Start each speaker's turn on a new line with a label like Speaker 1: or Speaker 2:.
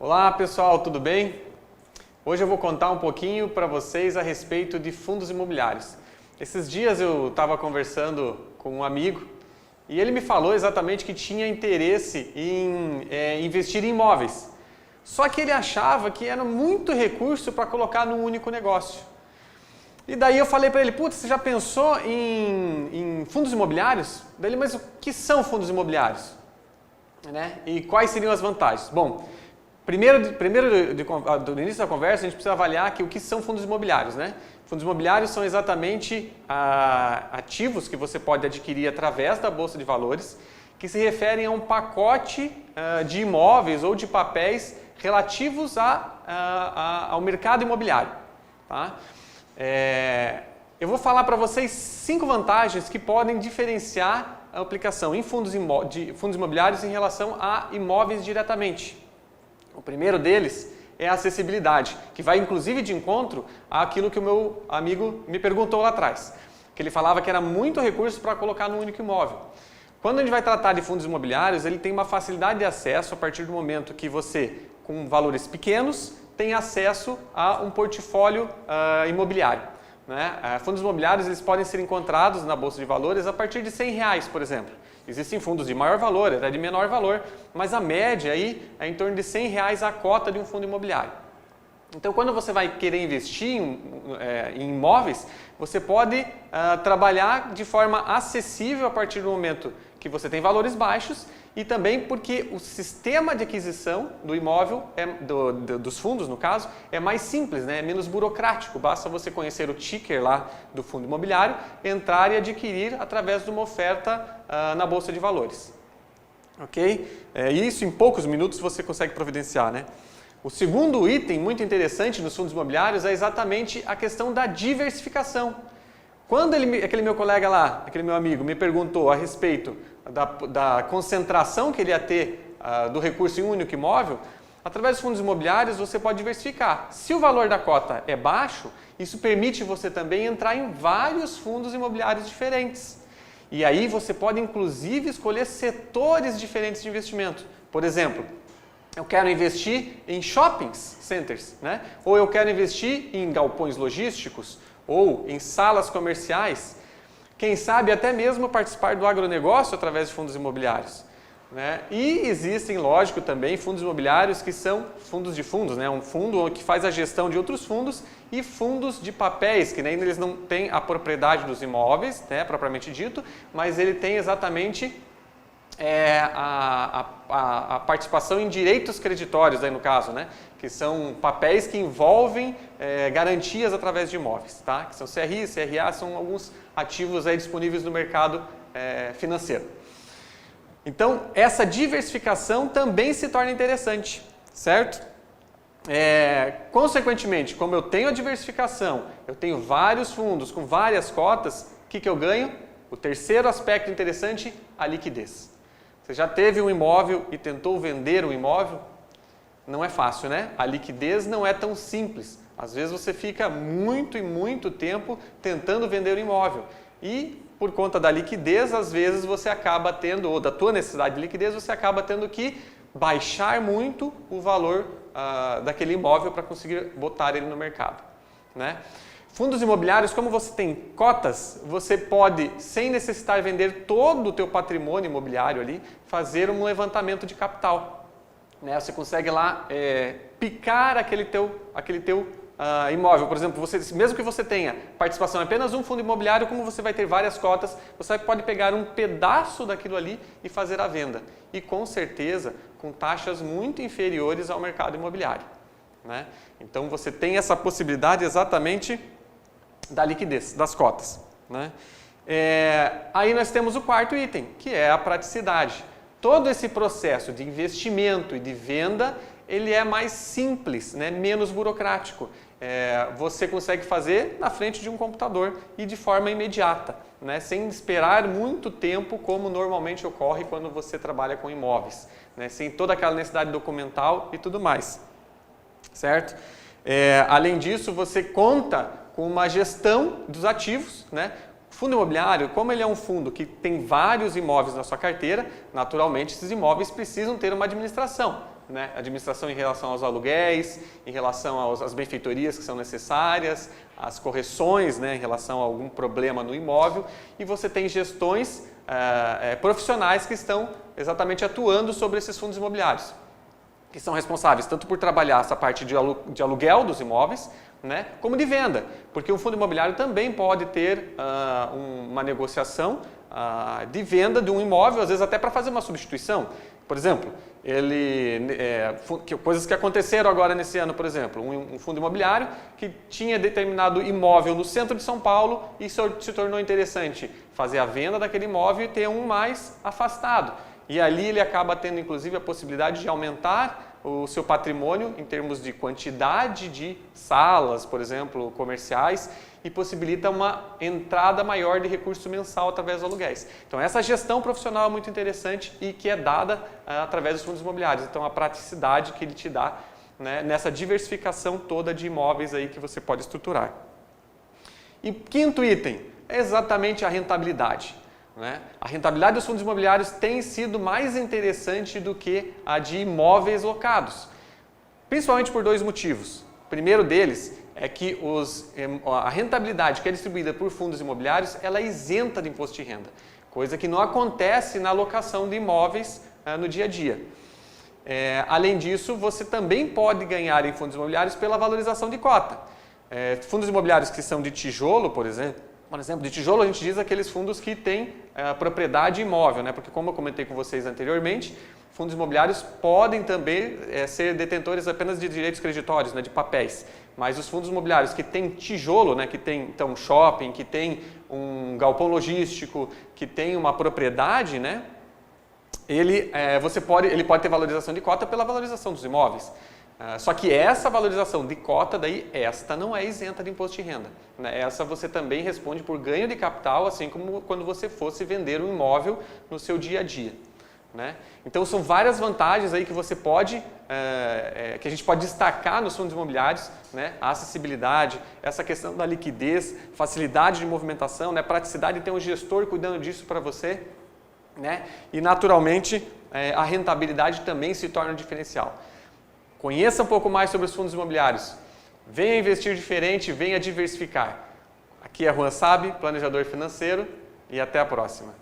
Speaker 1: Olá pessoal, tudo bem? Hoje eu vou contar um pouquinho para vocês a respeito de fundos imobiliários. Esses dias eu estava conversando com um amigo e ele me falou exatamente que tinha interesse em investir em imóveis. Só que ele achava que era muito recurso para colocar num único negócio. E daí eu falei para ele, putz, você já pensou em fundos imobiliários? Daí ele, mas o que são fundos imobiliários? Né? E quais seriam as vantagens? Bom, primeiro do início da conversa, a gente precisa avaliar o que são fundos imobiliários. Né? Fundos imobiliários são exatamente ativos que você pode adquirir através da Bolsa de Valores, que se referem a um pacote de imóveis ou de papéis relativos ao mercado imobiliário. Tá? Eu vou falar para vocês 5 vantagens que podem diferenciar a aplicação em fundos imobiliários em relação a imóveis diretamente. O primeiro deles é a acessibilidade, que vai inclusive de encontro àquilo que o meu amigo me perguntou lá atrás, que ele falava que era muito recurso para colocar num único imóvel. Quando a gente vai tratar de fundos imobiliários, ele tem uma facilidade de acesso a partir do momento que você, com valores pequenos, tem acesso a um portfólio imobiliário. Né? Fundos imobiliários eles podem ser encontrados na Bolsa de Valores a partir de R$100, por exemplo. Existem fundos de maior valor, até de menor valor, mas a média aí é em torno de R$100 a cota de um fundo imobiliário. Então, quando você vai querer investir em imóveis, você pode trabalhar de forma acessível a partir do momento que você tem valores baixos e também porque o sistema de aquisição do imóvel, dos fundos no caso, é mais simples, né? É menos burocrático. Basta você conhecer o ticker lá do fundo imobiliário, entrar e adquirir através de uma oferta na Bolsa de Valores. Ok? Isso em poucos minutos você consegue providenciar, né? O segundo item muito interessante nos fundos imobiliários é exatamente a questão da diversificação. Quando aquele meu colega lá, aquele meu amigo, me perguntou a respeito da concentração que ele ia ter do recurso em um único imóvel, através dos fundos imobiliários você pode diversificar. Se o valor da cota é baixo, isso permite você também entrar em vários fundos imobiliários diferentes. E aí você pode inclusive escolher setores diferentes de investimento. Por exemplo, eu quero investir em shopping centers, né? Ou eu quero investir em galpões logísticos, ou em salas comerciais, quem sabe até mesmo participar do agronegócio através de fundos imobiliários. Né? E existem, lógico, também fundos imobiliários que são fundos de fundos, né? Um fundo que faz a gestão de outros fundos e fundos de papéis, que nem eles não têm a propriedade dos imóveis, né, propriamente dito, mas ele tem exatamente a participação em direitos creditórios, aí no caso, né? Que são papéis que envolvem garantias através de imóveis, tá? Que são CRI, CRA, são alguns ativos aí disponíveis no mercado financeiro. Então, essa diversificação também se torna interessante, certo? Consequentemente, como eu tenho a diversificação, eu tenho vários fundos com várias cotas, o que eu ganho? O terceiro aspecto interessante, a liquidez. Você já teve um imóvel e tentou vender um imóvel? Não é fácil, né? A liquidez não é tão simples. Às vezes você fica muito tempo tentando vender o imóvel. E por conta da liquidez, às vezes você acaba tendo, ou da tua necessidade de liquidez, você acaba tendo que baixar muito o valor daquele imóvel para conseguir botar ele no mercado. Né? Fundos imobiliários, como você tem cotas, você pode, sem necessitar vender todo o teu patrimônio imobiliário ali, fazer um levantamento de capital. Né? Você consegue lá picar aquele teu imóvel. Por exemplo, mesmo que você tenha participação em apenas um fundo imobiliário, como você vai ter várias cotas, você pode pegar um pedaço daquilo ali e fazer a venda. E com certeza, com taxas muito inferiores ao mercado imobiliário. Né? Então você tem essa possibilidade exatamente da liquidez, das cotas. Né? Aí nós temos o quarto item, que é a praticidade. Todo esse processo de investimento e de venda, ele é mais simples, né? Menos burocrático. Você consegue fazer na frente de um computador e de forma imediata, né? Sem esperar muito tempo, como normalmente ocorre quando você trabalha com imóveis, né? Sem toda aquela necessidade documental e tudo mais. Certo? Além disso, você conta com uma gestão dos ativos, né? Fundo imobiliário, como ele é um fundo que tem vários imóveis na sua carteira, naturalmente esses imóveis precisam ter uma administração. né? Administração em relação aos aluguéis, em relação às benfeitorias que são necessárias, as correções, né, em relação a algum problema no imóvel, e você tem gestões profissionais que estão exatamente atuando sobre esses fundos imobiliários, que são responsáveis tanto por trabalhar essa parte de aluguel dos imóveis, né, como de venda, porque o fundo imobiliário também pode ter uma negociação de venda de um imóvel, às vezes até para fazer uma substituição. Por exemplo, coisas que aconteceram agora nesse ano, por exemplo, um fundo imobiliário que tinha determinado imóvel no centro de São Paulo e se tornou interessante fazer a venda daquele imóvel e ter um mais afastado. E ali ele acaba tendo inclusive a possibilidade de aumentar o seu patrimônio em termos de quantidade de salas, por exemplo, comerciais, e possibilita uma entrada maior de recurso mensal através dos aluguéis. Então essa gestão profissional é muito interessante e que é dada através dos fundos imobiliários. Então a praticidade que ele te dá, né, nessa diversificação toda de imóveis aí que você pode estruturar. E quinto item é exatamente a rentabilidade. A rentabilidade dos fundos imobiliários tem sido mais interessante do que a de imóveis locados, principalmente por dois motivos. O primeiro deles é que a rentabilidade que é distribuída por fundos imobiliários ela é isenta de imposto de renda, coisa que não acontece na alocação de imóveis no dia a dia. Além disso, você também pode ganhar em fundos imobiliários pela valorização de cota. Fundos imobiliários que são de tijolo, por exemplo, de tijolo a gente diz aqueles fundos que têm propriedade imóvel, né? Porque como eu comentei com vocês anteriormente, fundos imobiliários podem também ser detentores apenas de direitos creditórios, né? De papéis. Mas os fundos imobiliários que têm tijolo, né? Que tem então shopping, que tem um galpão logístico, que tem uma propriedade, né? Ele pode ter valorização de cota pela valorização dos imóveis. Só que essa valorização de cota, esta não é isenta de imposto de renda. Né? Essa você também responde por ganho de capital, assim como quando você fosse vender um imóvel no seu dia a dia. Né? Então são várias vantagens aí que você pode, que a gente pode destacar nos fundos imobiliários, né? A acessibilidade, essa questão da liquidez, facilidade de movimentação, né? Praticidade de ter um gestor cuidando disso para você, né? E naturalmente a rentabilidade também se torna um diferencial. Conheça um pouco mais sobre os fundos imobiliários. Venha investir diferente, venha diversificar. Aqui é Juan Sabe, planejador financeiro, e até a próxima.